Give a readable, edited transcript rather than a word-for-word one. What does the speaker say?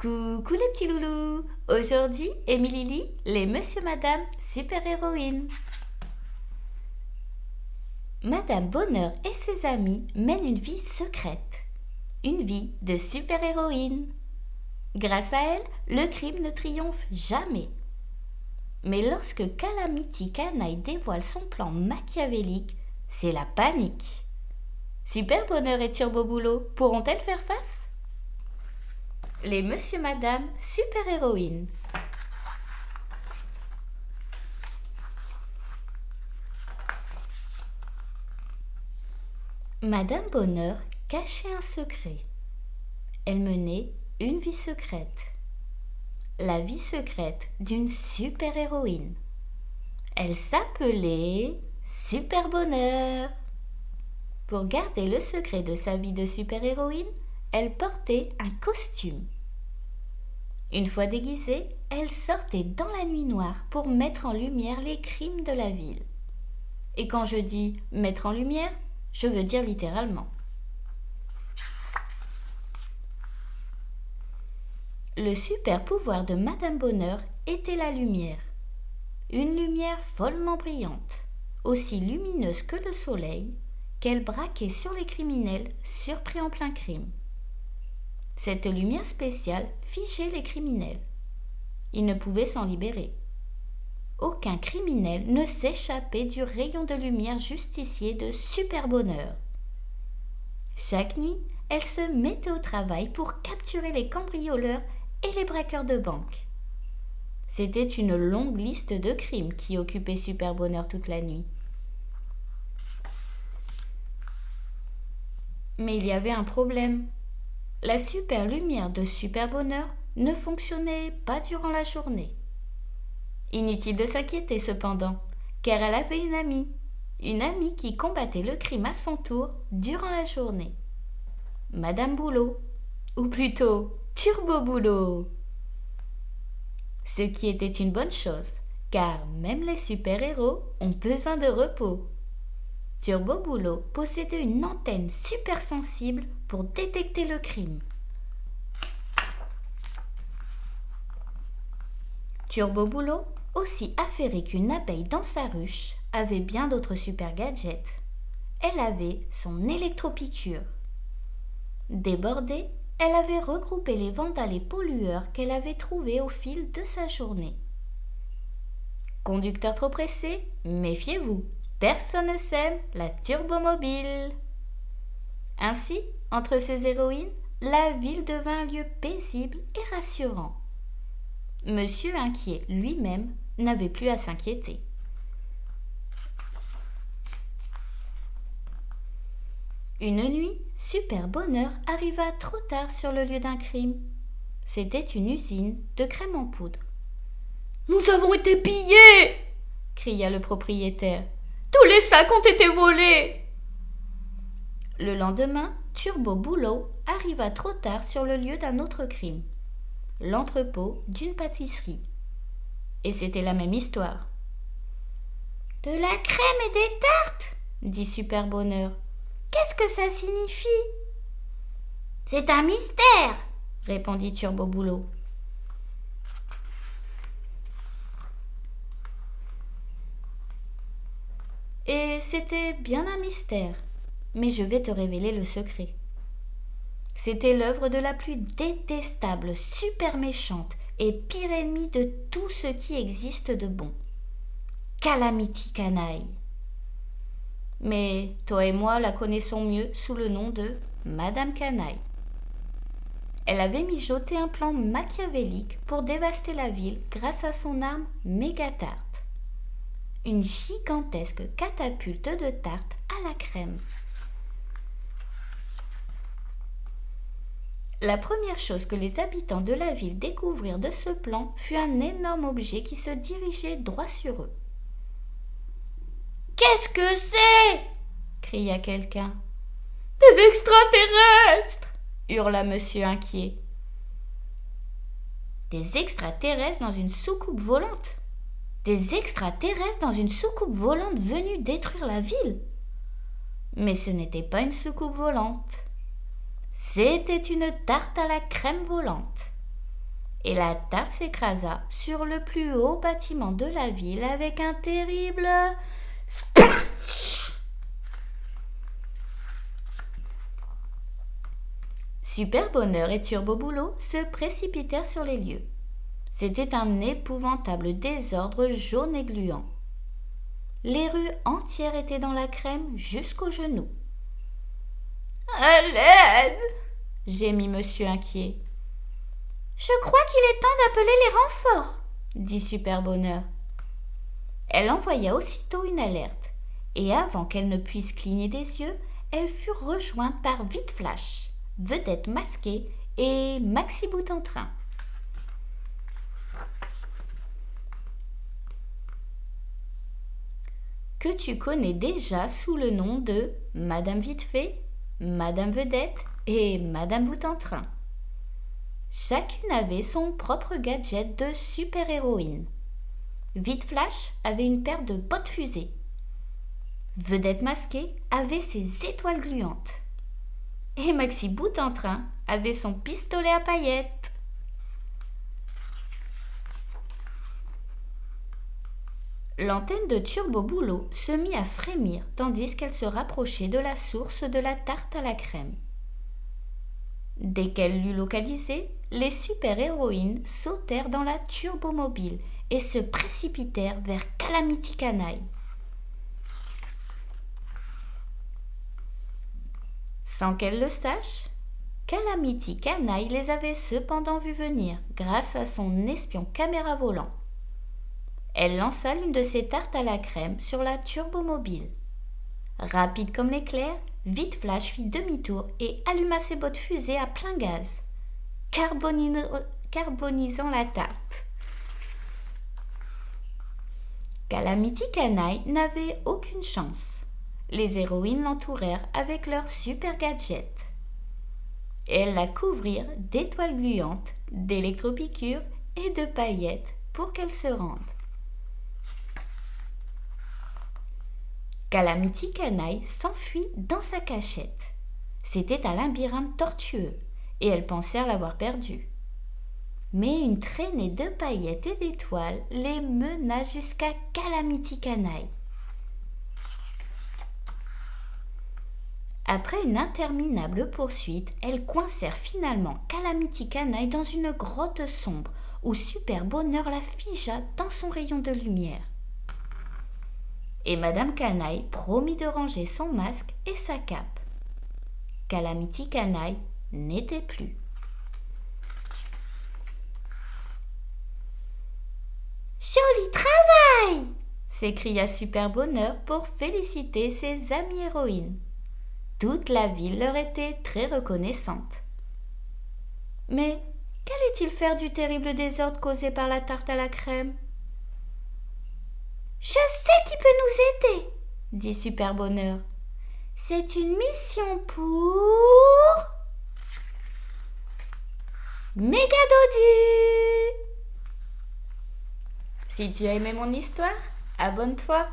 Coucou les petits loulous. Aujourd'hui, Émilie lit les Monsieur Madame super-héroïnes. Madame Bonheur et ses amis mènent une vie secrète, une vie de super-héroïne. Grâce à elle, le crime ne triomphe jamais. Mais lorsque Calamity Canaille dévoile son plan machiavélique, c'est la panique. Super Bonheur et Turbo Boulot pourront-elles faire face? Les Monsieur Madame super-héroïnes. Madame Bonheur cachait un secret. Elle menait une vie secrète. La vie secrète d'une super-héroïne. Elle s'appelait Super Bonheur. Pour garder le secret de sa vie de super-héroïne, elle portait un costume. Une fois déguisée, elle sortait dans la nuit noire pour mettre en lumière les crimes de la ville. Et quand je dis mettre en lumière, je veux dire littéralement. Le super pouvoir de Madame Bonheur était la lumière. Une lumière follement brillante, aussi lumineuse que le soleil, qu'elle braquait sur les criminels surpris en plein crime. Cette lumière spéciale figeait les criminels. Ils ne pouvaient s'en libérer. Aucun criminel ne s'échappait du rayon de lumière justicier de Super Bonheur. Chaque nuit, elle se mettait au travail pour capturer les cambrioleurs et les braqueurs de banque. C'était une longue liste de crimes qui occupait Super Bonheur toute la nuit. Mais il y avait un problème. La super lumière de Super Bonheur ne fonctionnait pas durant la journée. Inutile de s'inquiéter cependant, car elle avait une amie qui combattait le crime à son tour durant la journée. Madame Boulot, ou plutôt Turbo Boulot. Ce qui était une bonne chose, car même les super-héros ont besoin de repos. Turbo Boulot possédait une antenne super sensible pour détecter le crime. Turbo Boulot, aussi affairée qu'une abeille dans sa ruche, avait bien d'autres super gadgets. Elle avait son électropiqûre. Débordée, elle avait regroupé les vandales et pollueurs qu'elle avait trouvés au fil de sa journée. Conducteur trop pressé, méfiez-vous, personne ne sème la turbomobile. Ainsi, entre ces héroïnes, la ville devint un lieu paisible et rassurant. Monsieur Inquiet lui-même n'avait plus à s'inquiéter. Une nuit, Super Bonheur arriva trop tard sur le lieu d'un crime. C'était une usine de crème en poudre. « Nous avons été pillés !» cria le propriétaire. « Tous les sacs ont été volés !» Le lendemain, Turbo Boulot arriva trop tard sur le lieu d'un autre crime, l'entrepôt d'une pâtisserie. Et c'était la même histoire. « De la crème et des tartes !» dit Super Bonheur. « Qu'est-ce que ça signifie ?»« C'est un mystère !» répondit Turbo Boulot. Et c'était bien un mystère, mais je vais te révéler le secret. C'était l'œuvre de la plus détestable, super méchante et pire ennemie de tout ce qui existe de bon. Calamity Canaille. Mais toi et moi la connaissons mieux sous le nom de Madame Canaille. Elle avait mijoté un plan machiavélique pour dévaster la ville grâce à son arme Mégatarte. Une gigantesque catapulte de tarte à la crème. La première chose que les habitants de la ville découvrirent de ce plan fut un énorme objet qui se dirigeait droit sur eux. « Qu'est-ce que c'est ?» cria quelqu'un. « Des extraterrestres !» hurla Monsieur Inquiet. « Des extraterrestres dans une soucoupe volante ? Des extraterrestres dans une soucoupe volante venue détruire la ville ? Mais ce n'était pas une soucoupe volante. C'était une tarte à la crème volante. et la tarte s'écrasa sur le plus haut bâtiment de la ville avec un terrible splash. Super Bonheur et Turbo Boulot se précipitèrent sur les lieux. C'était un épouvantable désordre jaune et gluant. Les rues entières étaient dans la crème jusqu'aux genoux. « À l'aide !» gémit monsieur inquiet. « Je crois qu'il est temps d'appeler les renforts, » dit Super Bonheur. Elle envoya aussitôt une alerte, et avant qu'elle ne puisse cligner des yeux, elles furent rejointes par Vite Flash, Vedette Masquée et Maxi Bout en Train. Que tu connais déjà sous le nom de Madame Vite-Fait, Madame Vedette et Madame Bout en Train. Chacune avait son propre gadget de super-héroïne. Vite Flash avait une paire de bottes fusées. Vedette Masquée avait ses étoiles gluantes. Et Maxi Bout en Train avait son pistolet à paillettes. L'antenne de Turbo Boulot se mit à frémir tandis qu'elle se rapprochait de la source de la tarte à la crème. Dès qu'elle l'eut localisée, les super-héroïnes sautèrent dans la turbomobile et se précipitèrent vers Calamity Canaille. Sans qu'elle le sache, Calamity Canaille les avait cependant vus venir grâce à son espion caméra volant. Elle lança l'une de ses tartes à la crème sur la turbomobile. Rapide comme l'éclair, Vite Flash fit demi-tour et alluma ses bottes fusées à plein gaz, carbonisant la tarte. Calamity Canaille n'avait aucune chance. Les héroïnes l'entourèrent avec leurs super gadgets. Elles la couvrirent d'étoiles gluantes, d'électropiqûres et de paillettes pour qu'elle se rende. Calamity Canaille s'enfuit dans sa cachette. C'était un labyrinthe tortueux, et elles pensèrent l'avoir perdu. Mais une traînée de paillettes et d'étoiles les mena jusqu'à Calamity Canaille. Après une interminable poursuite, elles coincèrent finalement Calamity Canaille dans une grotte sombre où Super Bonheur la figea dans son rayon de lumière. Et Madame Canaille promit de ranger son masque et sa cape. Calamity Canaille n'était plus. « Joli travail !» s'écria Super Bonheur pour féliciter ses amies héroïnes. Toute la ville leur était très reconnaissante. Mais qu'allait-il faire du terrible désordre causé par la tarte à la crème ? « Je sais qui peut nous aider, » dit Super Bonheur. « C'est une mission pour... Mégadodu !» Si tu as aimé mon histoire, abonne-toi.